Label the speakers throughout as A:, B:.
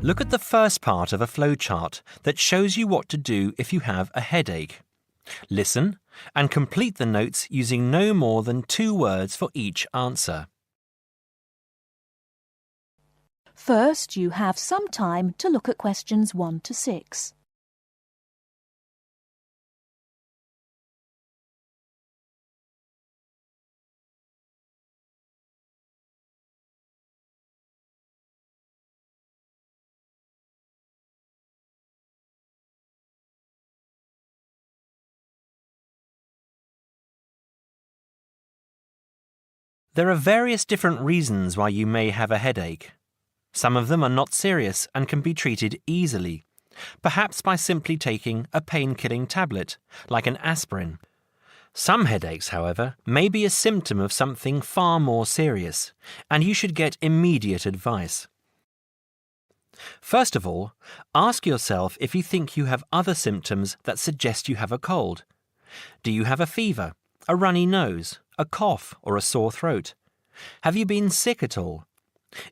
A: Look at the first part of a flowchart that shows you what to do if you have a headache. Listen and complete the notes using no more than 2 words for each answer.
B: First, you have some time to look at questions 1 to 6.
A: There are various different reasons why you may have a headache. Some of them are not serious and can be treated easily, perhaps by simply taking a pain-killing tablet, like an aspirin. Some headaches, however, may be a symptom of something far more serious, and you should get immediate advice. First of all, ask yourself if you think you have other symptoms that suggest you have a cold. Do you have a fever, a runny nose, a cough or a sore throat? Have you been sick at all?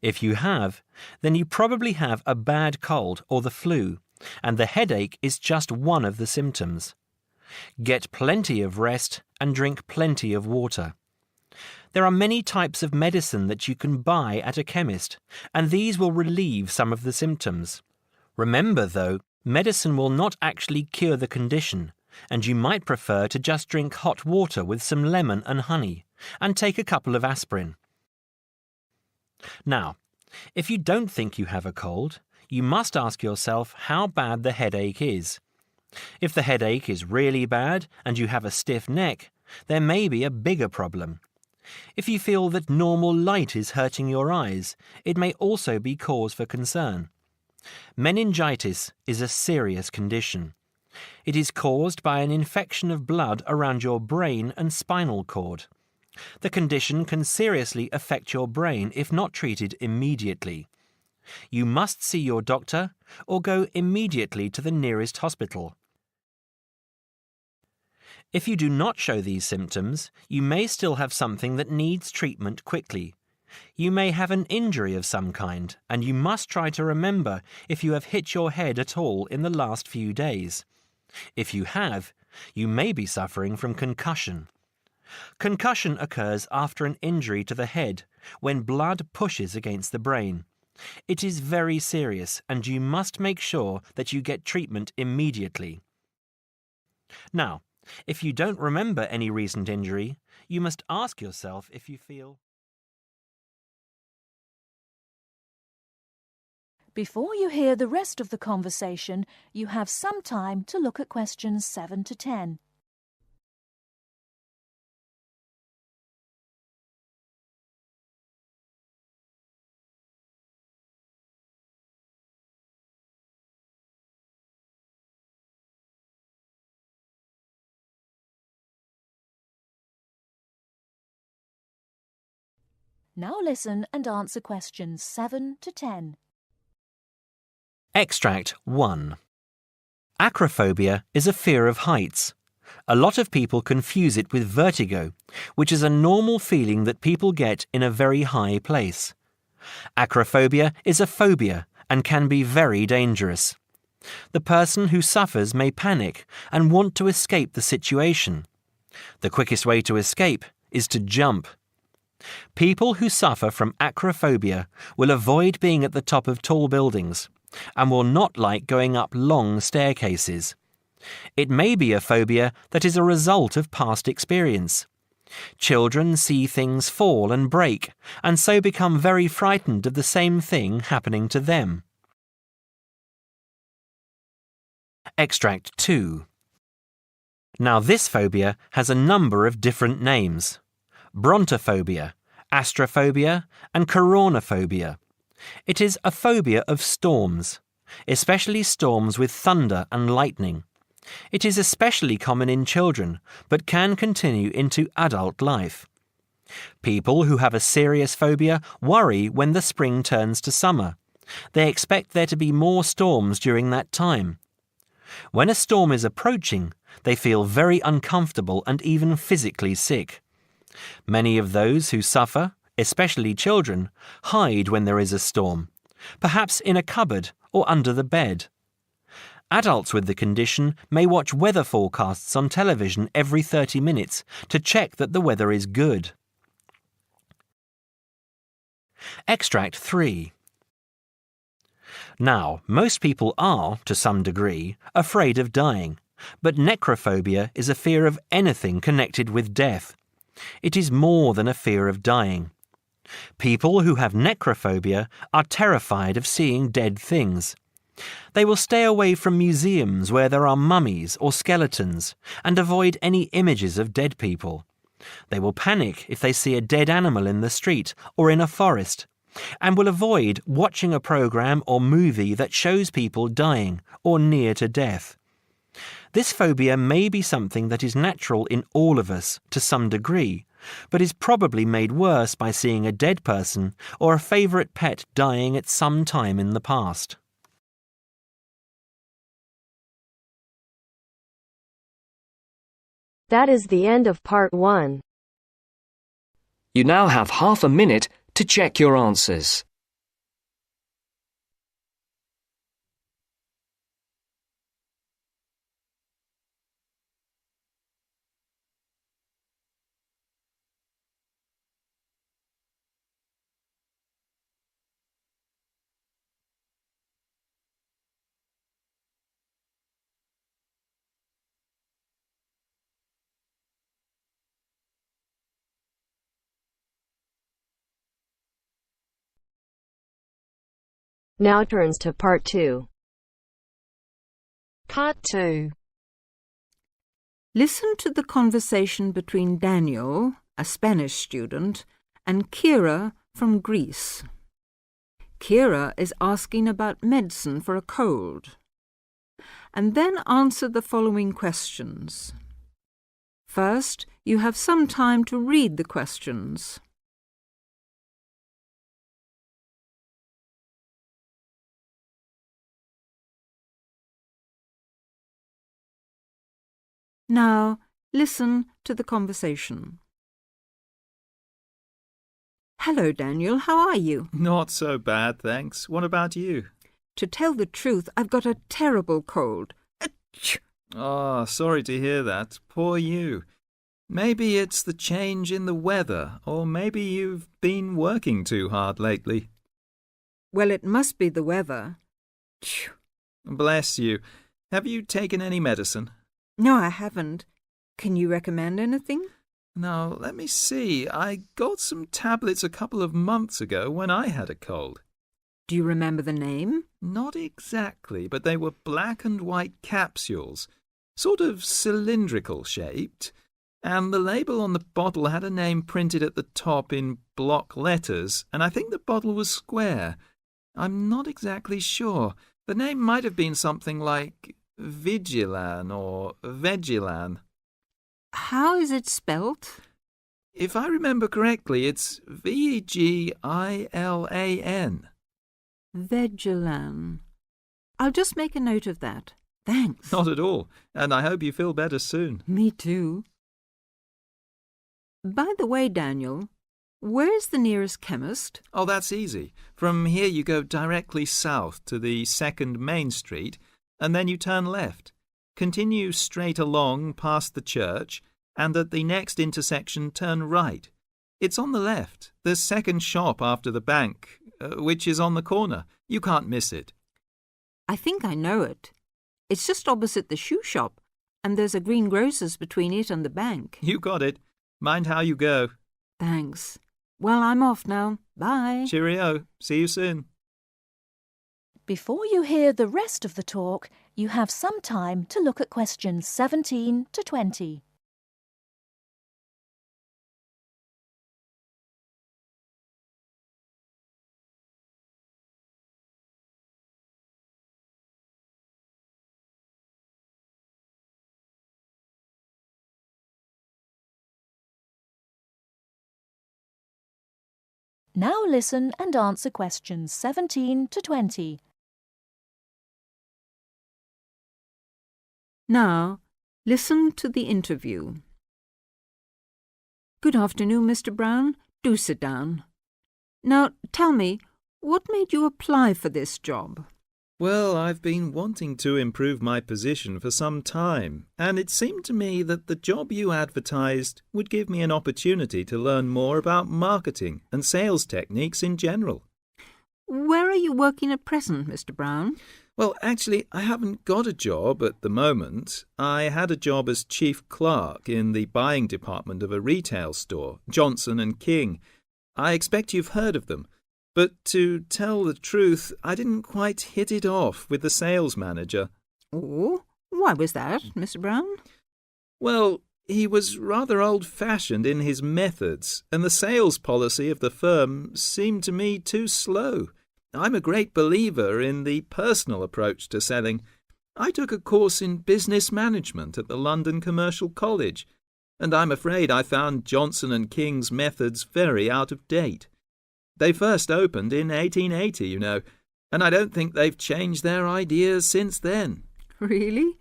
A: If you have, then you probably have a bad cold or the flu, and the headache is just one of the symptoms. Get plenty of rest and drink plenty of water. There are many types of medicine that you can buy at a chemist, and these will relieve some of the symptoms. Remember, though, medicine will not actually cure the condition, and you might prefer to just drink hot water with some lemon and honey, and take a couple of aspirin. Now, if you don't think you have a cold, you must ask yourself how bad the headache is. If the headache is really bad and you have a stiff neck, there may be a bigger problem. If you feel that normal light is hurting your eyes, it may also be cause for concern. Meningitis is a serious condition. It is caused by an infection of blood around your brain and spinal cord. The condition can seriously affect your brain if not treated immediately. You must see your doctor or go immediately to the nearest hospital. If you do not show these symptoms, you may still have something that needs treatment quickly. You may have an injury of some kind, and you must try to remember if you have hit your head at all in the last few days. If you have, you may be suffering from concussion. Concussion occurs after an injury to the head, when blood pushes against the brain. It is very serious, and you must make sure that you get treatment immediately. Now, if you don't remember any recent injury, you must ask yourself if you feel...
B: Before you hear the rest of the conversation, you have some time to look at questions 7 to 10. Now listen and answer questions 7 to 10.
A: Extract 1. Acrophobia is a fear of heights. A lot of people confuse it with vertigo, which is a normal feeling that people get in a very high place. Acrophobia is a phobia and can be very dangerous. The person who suffers may panic and want to escape the situation. The quickest way to escape is to jump. People who suffer from acrophobia will avoid being at the top of tall buildings and will not like going up long staircases. It may be a phobia that is a result of past experience. Children see things fall and break and so become very frightened of the same thing happening to them. Extract 2. Now this phobia has a number of different names: brontophobia, astrophobia, and coronaphobia. It is a phobia of storms, especially storms with thunder and lightning. It is especially common in children, but can continue into adult life. People who have a serious phobia worry when the spring turns to summer. They expect there to be more storms during that time. When a storm is approaching, they feel very uncomfortable and even physically sick. Many of those who suffer, especially children, hide when there is a storm, perhaps in a cupboard or under the bed. Adults with the condition may watch weather forecasts on television every 30 minutes to check that the weather is good. Extract 3. Now, most people are, to some degree, afraid of dying, but necrophobia is a fear of anything connected with death. It is more than a fear of dying. People who have necrophobia are terrified of seeing dead things. They will stay away from museums where there are mummies or skeletons and avoid any images of dead people. They will panic if they see a dead animal in the street or in a forest, and will avoid watching a program or movie that shows people dying or near to death. This phobia may be something that is natural in all of us to some degree, but is probably made worse by seeing a dead person or a favourite pet dying at some time in the past.
C: That is the end of part 1.
D: You now have half a minute to check your answers.
C: Now turns to part 2.
E: Part 2.
F: Listen to the conversation between Daniel, a Spanish student, and Kira from Greece. Kira is asking about medicine for a cold. And then answer the following questions. First, you have some time to read the questions. Now, listen to the conversation. Hello, Daniel. How are you?
G: Not so bad, thanks. What about you?
F: To tell the truth, I've got a terrible cold. Achoo!
G: Oh, sorry to hear that. Poor you. Maybe it's the change in the weather, or maybe you've been working too hard lately.
F: Well, it must be the weather. Achoo!
G: Bless you. Have you taken any medicine?
F: No, I haven't. Can you recommend anything?
G: Now, let me see. I got some tablets a couple of months ago when I had a cold.
F: Do you remember the name?
G: Not exactly, but they were black and white capsules, sort of cylindrical shaped, and the label on the bottle had a name printed at the top in block letters, and I think the bottle was square. I'm not exactly sure. The name might have been something like Vigilan or Vegilan.
F: How is it spelt?
G: If I remember correctly, it's Vegilan.
F: Vegilan. I'll just make a note of that. Thanks.
G: Not at all, and I hope you feel better soon.
F: Me too. By the way, Daniel, where's the nearest chemist?
G: Oh, that's easy. From here you go directly south to the 2nd Main Street, and then you turn left. Continue straight along past the church, and at the next intersection turn right. It's on the left, the second shop after the bank, which is on the corner. You can't miss it.
F: I think I know it. It's just opposite the shoe shop, and there's a greengrocer's between it and the bank.
G: You got it. Mind how you go.
F: Thanks. Well, I'm off now. Bye.
G: Cheerio. See you soon.
B: Before you hear the rest of the talk, you have some time to look at questions 17 to 20. Now listen and answer questions 17 to 20.
F: Now, listen to the interview. Good afternoon, Mr. Brown. Do sit down. Now, tell me, what made you apply for this job?
G: Well, I've been wanting to improve my position for some time, and it seemed to me that the job you advertised would give me an opportunity to learn more about marketing and sales techniques in general.
F: Where are you working at present, Mr. Brown?
G: Well, actually, I haven't got a job at the moment. I had a job as chief clerk in the buying department of a retail store, Johnson and King. I expect you've heard of them. But to tell the truth, I didn't quite hit it off with the sales manager.
F: Oh, why was that, Mr. Brown?
G: Well, he was rather old-fashioned in his methods, and the sales policy of the firm seemed to me too slow. I'm a great believer in the personal approach to selling. I took a course in business management at the London Commercial College, and I'm afraid I found Johnson and King's methods very out of date. They first opened in 1880, you know, and I don't think they've changed their ideas since then.
F: Really?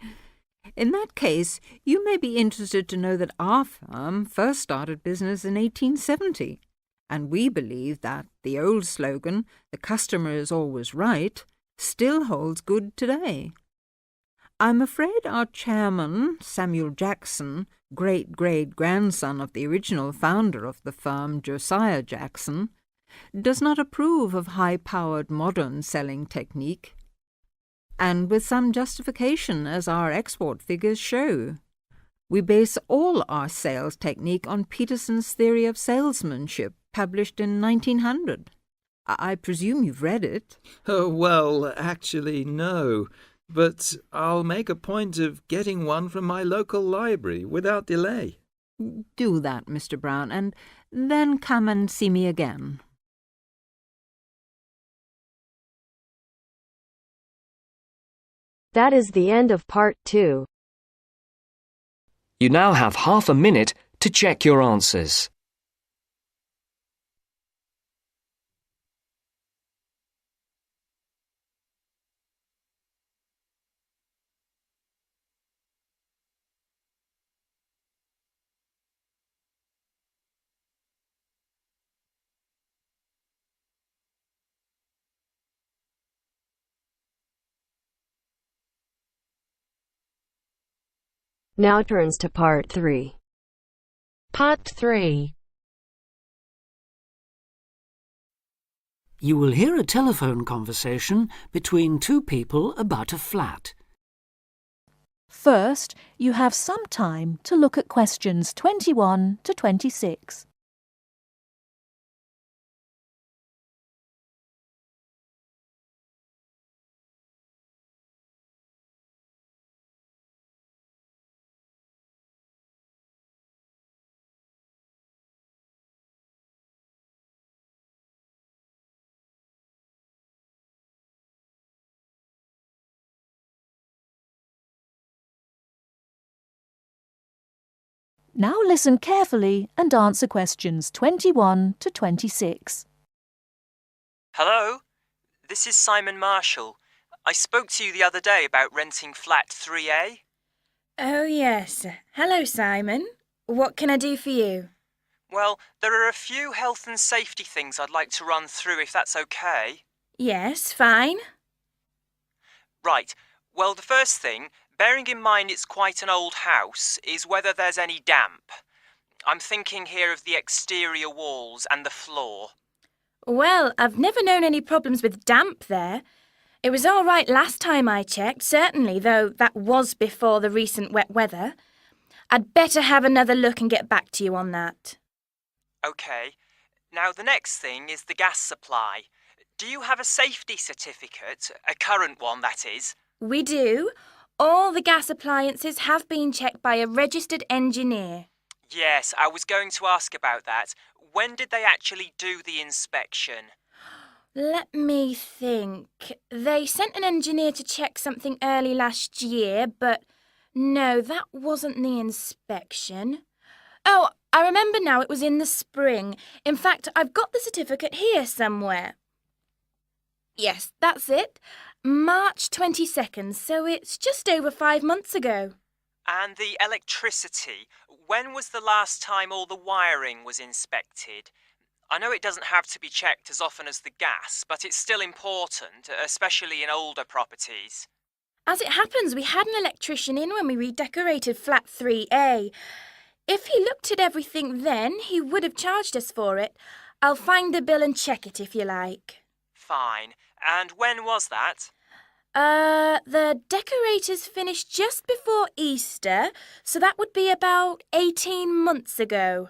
F: In that case, you may be interested to know that our firm first started business in 1870, and we believe that the old slogan, "The customer is always right," still holds good today. I'm afraid our chairman, Samuel Jackson, great-great-grandson of the original founder of the firm, Josiah Jackson, does not approve of high-powered modern selling technique, and with some justification, as our export figures show. We base all our sales technique on Peterson's theory of salesmanship, published in 1900. I presume you've read it.
G: Oh, well, actually, no. But I'll make a point of getting one from my local library without delay.
F: Do that, Mr. Brown, and then come and see me again.
C: That is the end of part 2.
D: You now have half a minute to check your answers.
C: Now turns to part 3.
E: Part 3.
H: You will hear a telephone conversation between two people about a flat.
B: First, you have some time to look at questions 21 to 26. Now listen carefully and answer questions 21 to 26.
I: Hello, this is Simon Marshall. I spoke to you the other day about renting flat 3A.
J: Oh, yes. Hello, Simon. What can I do for you?
I: Well, there are a few health and safety things I'd like to run through if that's okay.
J: Yes, fine.
I: Right, well, the first thing, bearing in mind it's quite an old house, is whether there's any damp. I'm thinking here of the exterior walls and the floor.
J: Well, I've never known any problems with damp there. It was all right last time I checked, certainly, though that was before the recent wet weather. I'd better have another look and get back to you on that.
I: OK. Now, the next thing is the gas supply. Do you have a safety certificate? A current one, that is?
J: We do. All the gas appliances have been checked by a registered engineer.
I: Yes, I was going to ask about that. When did they actually do the inspection?
J: Let me think. They sent an engineer to check something early last year, but no, that wasn't the inspection. Oh, I remember now, it was in the spring. In fact, I've got the certificate here somewhere. Yes, that's it. March 22nd, so it's just over 5 months ago.
I: And the electricity, when was the last time all the wiring was inspected? I know it doesn't have to be checked as often as the gas, but it's still important, especially in older properties.
J: As it happens, we had an electrician in when we redecorated flat 3A. If he looked at everything then, he would have charged us for it. I'll find the bill and check it if you like.
I: Fine. And when was that?
J: The decorators finished just before Easter, so that would be about 18 months ago.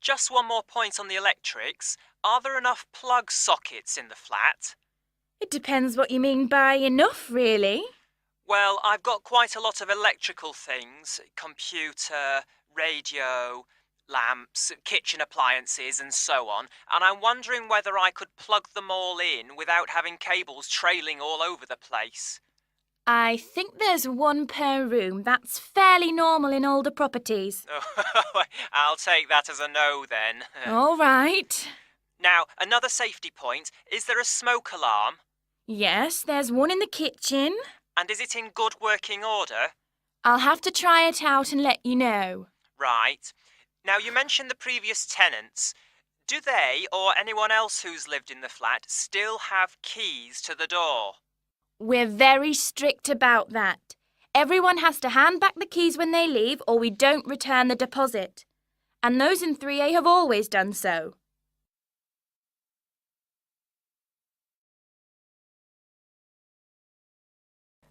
I: Just one more point on the electrics. Are there enough plug sockets in the flat?
J: It depends what you mean by enough, really.
I: Well, I've got quite a lot of electrical things. Computer, radio, lamps, kitchen appliances and so on, and I'm wondering whether I could plug them all in without having cables trailing all over the place.
J: I think there's one per room. That's fairly normal in older properties.
I: I'll take that as a no then.
J: All right.
I: Now, another safety point. Is there a smoke alarm?
J: Yes, there's one in the kitchen.
I: And is it in good working order?
J: I'll have to try it out and let you know.
I: Right. Now, you mentioned the previous tenants. Do they, or anyone else who's lived in the flat, still have keys to the door?
J: We're very strict about that. Everyone has to hand back the keys when they leave or we don't return the deposit. And those in 3A have always done so.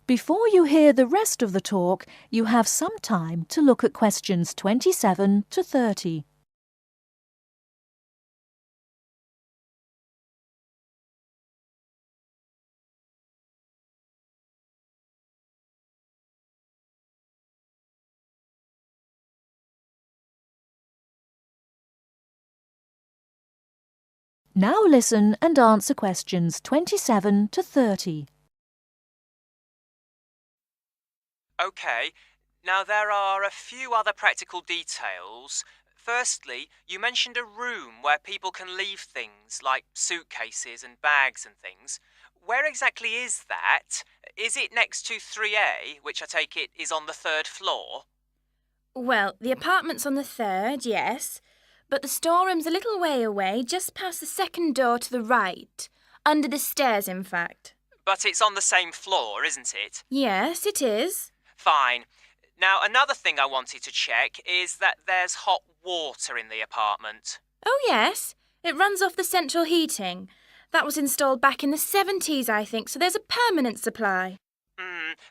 B: Before you hear the rest of the talk, you have some time to look at questions 27 to 30. Now listen and answer questions 27 to 30.
I: OK. Now, there are a few other practical details. Firstly, you mentioned a room where people can leave things like suitcases and bags and things. Where exactly is that? Is it next to 3A, which I take it is on the 3rd floor?
J: Well, the apartment's on the 3rd, yes. But the storeroom's a little way away, just past the 2nd door to the right. Under the stairs, in fact.
I: But it's on the same floor, isn't it?
J: Yes, it is.
I: Fine. Now, another thing I wanted to check is that there's hot water in the apartment.
J: Oh, yes. It runs off the central heating. That was installed back in the 70s, I think, so there's a permanent supply.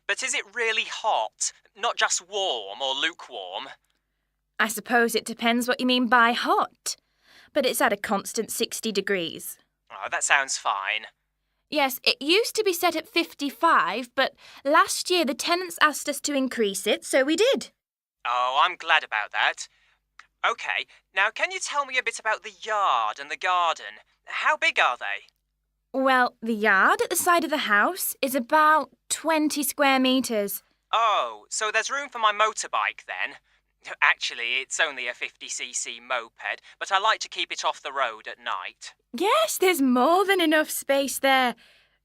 I: But is it really hot? Not just warm or lukewarm?
J: I suppose it depends what you mean by hot. But it's at a constant 60 degrees.
I: Oh, that sounds fine.
J: Yes, it used to be set at 55, but last year the tenants asked us to increase it, so we did.
I: Oh, I'm glad about that. OK, now can you tell me a bit about the yard and the garden? How big are they?
J: Well, the yard at the side of the house is about 20 square metres.
I: Oh, so there's room for my motorbike then? Actually, it's only a 50cc moped, but I like to keep it off the road at night.
J: Yes, there's more than enough space there,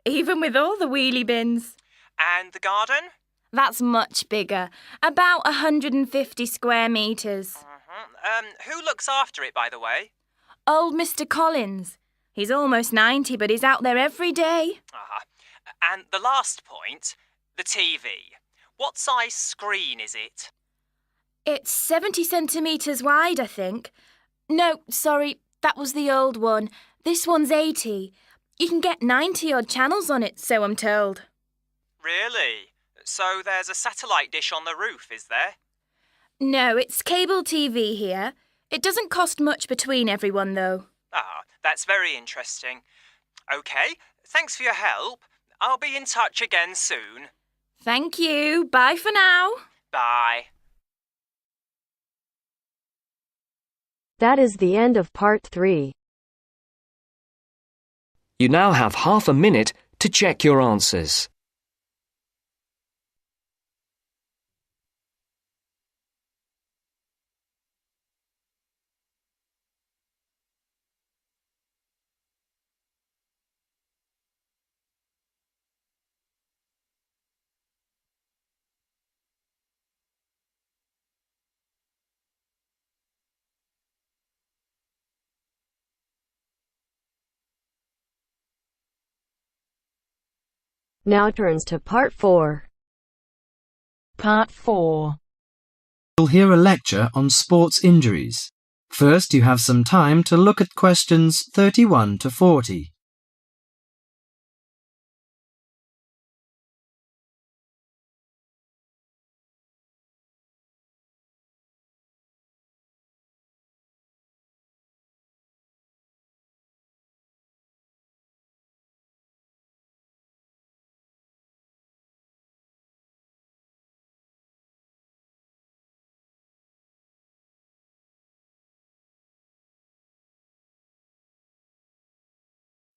J: even with all the wheelie bins.
I: And the garden?
J: That's much bigger, about 150 square metres.
I: Who looks after it, by the way?
J: Old Mr. Collins. He's almost 90, but he's out there every day.
I: And the last point, the TV. What size screen is it?
J: It's 70 centimetres wide, I think. No, sorry, that was the old one. This one's 80. You can get 90-odd channels on it, so I'm told.
I: Really? So there's a satellite dish on the roof, is there?
J: No, it's cable TV here. It doesn't cost much between everyone, though.
I: That's very interesting. OK, thanks for your help. I'll be in touch again soon.
J: Thank you. Bye for now.
I: Bye.
C: That is the end of part 3.
D: You now have half a minute to check your answers.
C: Now turns to Part 4.
E: Part 4.
K: You'll hear a lecture on sports injuries. First, you have some time to look at questions 31 to 40.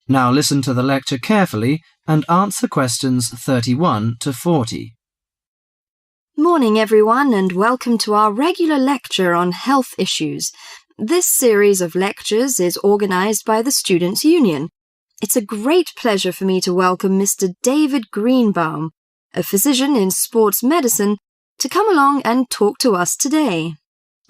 K: Now listen to the lecture carefully and answer questions 31 to 40.
L: Morning everyone and welcome to our regular lecture on health issues. This series of lectures is organised by the Students' Union. It's a great pleasure for me to welcome Mr. David Greenbaum, a physician in sports medicine, to come along and talk to us today.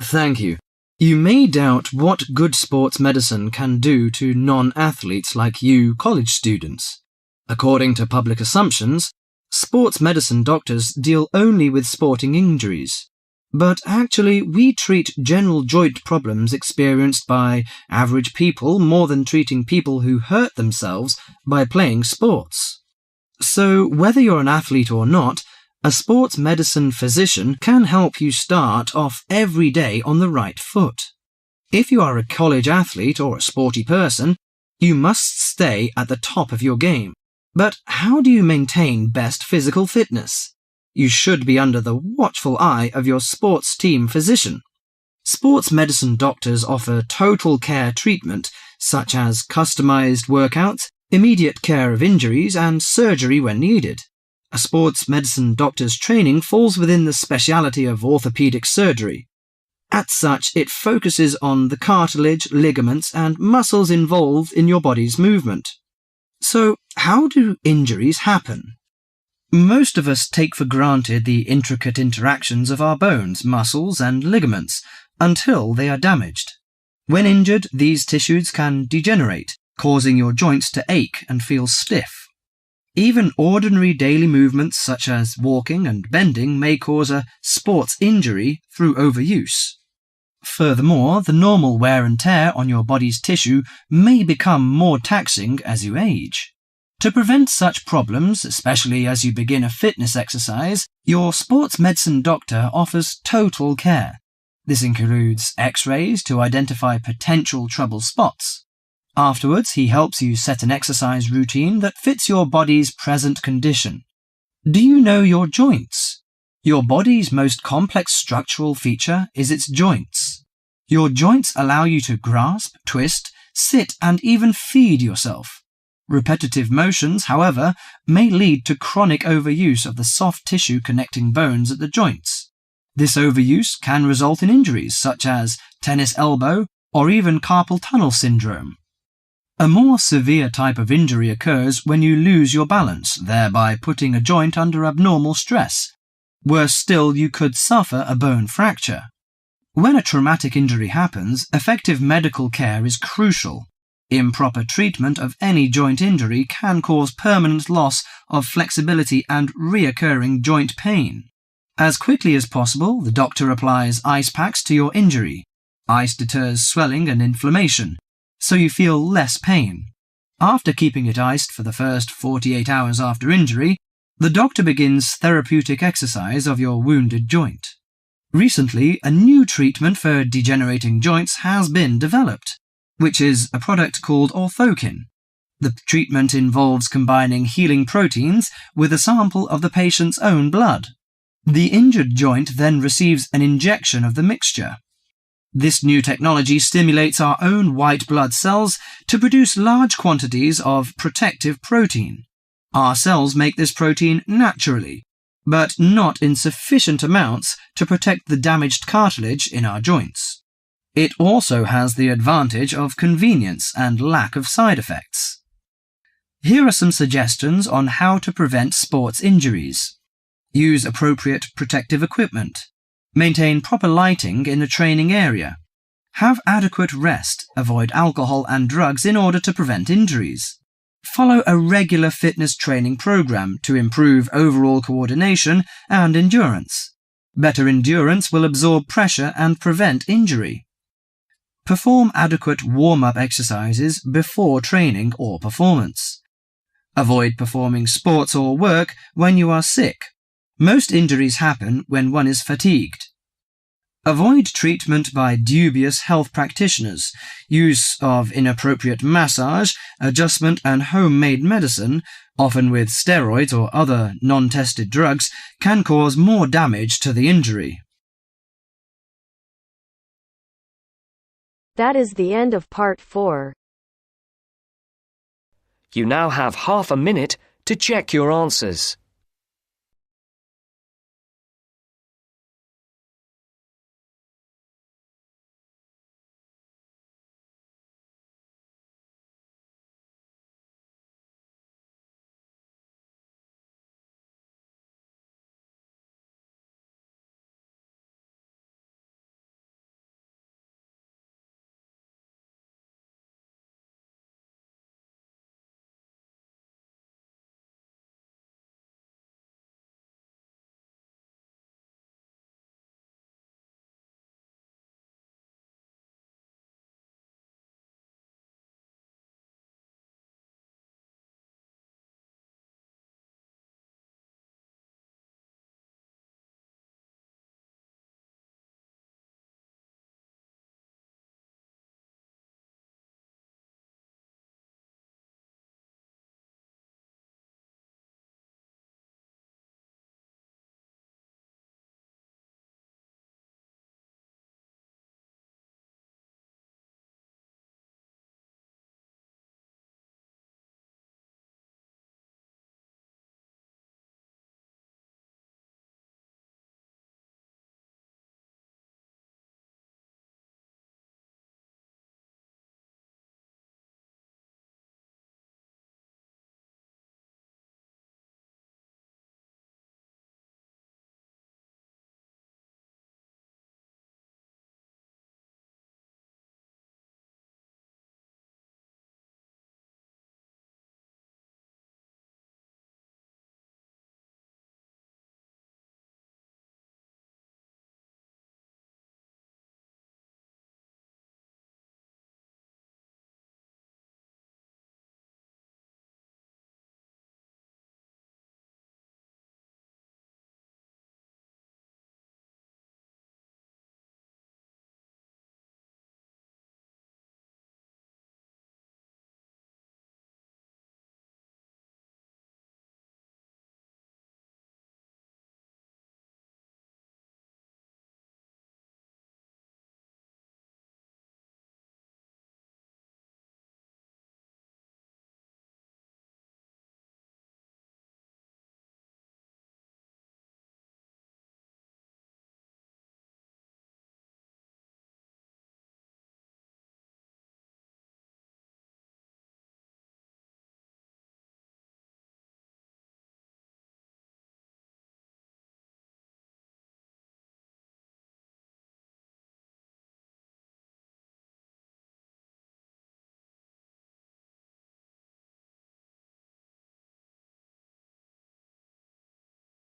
K: Thank you. You may doubt what good sports medicine can do to non-athletes like you college students. According to public assumptions, sports medicine doctors deal only with sporting injuries. But actually, we treat general joint problems experienced by average people more than treating people who hurt themselves by playing sports. So, whether you're an athlete or not, a sports medicine physician can help you start off every day on the right foot. If you are a college athlete or a sporty person, you must stay at the top of your game. But how do you maintain best physical fitness? You should be under the watchful eye of your sports team physician. Sports medicine doctors offer total care treatment, such as customized workouts, immediate care of injuries, and surgery when needed. A sports medicine doctor's training falls within the specialty of orthopedic surgery. As such, it focuses on the cartilage, ligaments, and muscles involved in your body's movement. So, how do injuries happen? Most of us take for granted the intricate interactions of our bones, muscles, and ligaments until they are damaged. When injured, these tissues can degenerate, causing your joints to ache and feel stiff. Even ordinary daily movements such as walking and bending may cause a sports injury through overuse. Furthermore, the normal wear and tear on your body's tissue may become more taxing as you age. To prevent such problems, especially as you begin a fitness exercise, your sports medicine doctor offers total care. This includes X-rays to identify potential trouble spots. Afterwards, he helps you set an exercise routine that fits your body's present condition. Do you know your joints? Your body's most complex structural feature is its joints. Your joints allow you to grasp, twist, sit, and even feed yourself. Repetitive motions, however, may lead to chronic overuse of the soft tissue connecting bones at the joints. This overuse can result in injuries such as tennis elbow or even carpal tunnel syndrome. A more severe type of injury occurs when you lose your balance, thereby putting a joint under abnormal stress. Worse still, you could suffer a bone fracture. When a traumatic injury happens, effective medical care is crucial. Improper treatment of any joint injury can cause permanent loss of flexibility and reoccurring joint pain. As quickly as possible, the doctor applies ice packs to your injury. Ice deters swelling and inflammation, so you feel less pain. After keeping it iced for the first 48 hours after injury, the doctor begins therapeutic exercise of your wounded joint. Recently, a new treatment for degenerating joints has been developed, which is a product called orthokin. The treatment involves combining healing proteins with a sample of the patient's own blood. The injured joint then receives an injection of the mixture. This new technology stimulates our own white blood cells to produce large quantities of protective protein. Our cells make this protein naturally, but not in sufficient amounts to protect the damaged cartilage in our joints. It also has the advantage of convenience and lack of side effects. Here are some suggestions on how to prevent sports injuries. Use appropriate protective equipment. Maintain proper lighting in the training area. Have adequate rest. Avoid alcohol and drugs in order to prevent injuries. Follow a regular fitness training program to improve overall coordination and endurance. Better endurance will absorb pressure and prevent injury. Perform adequate warm-up exercises before training or performance. Avoid performing sports or work when you are sick. Most injuries happen when one is fatigued. Avoid treatment by dubious health practitioners. Use of inappropriate massage, adjustment and homemade medicine, often with steroids or other non-tested drugs, can cause more damage to the injury.
C: That is the end of part 4.
D: You now have half a minute to check your answers.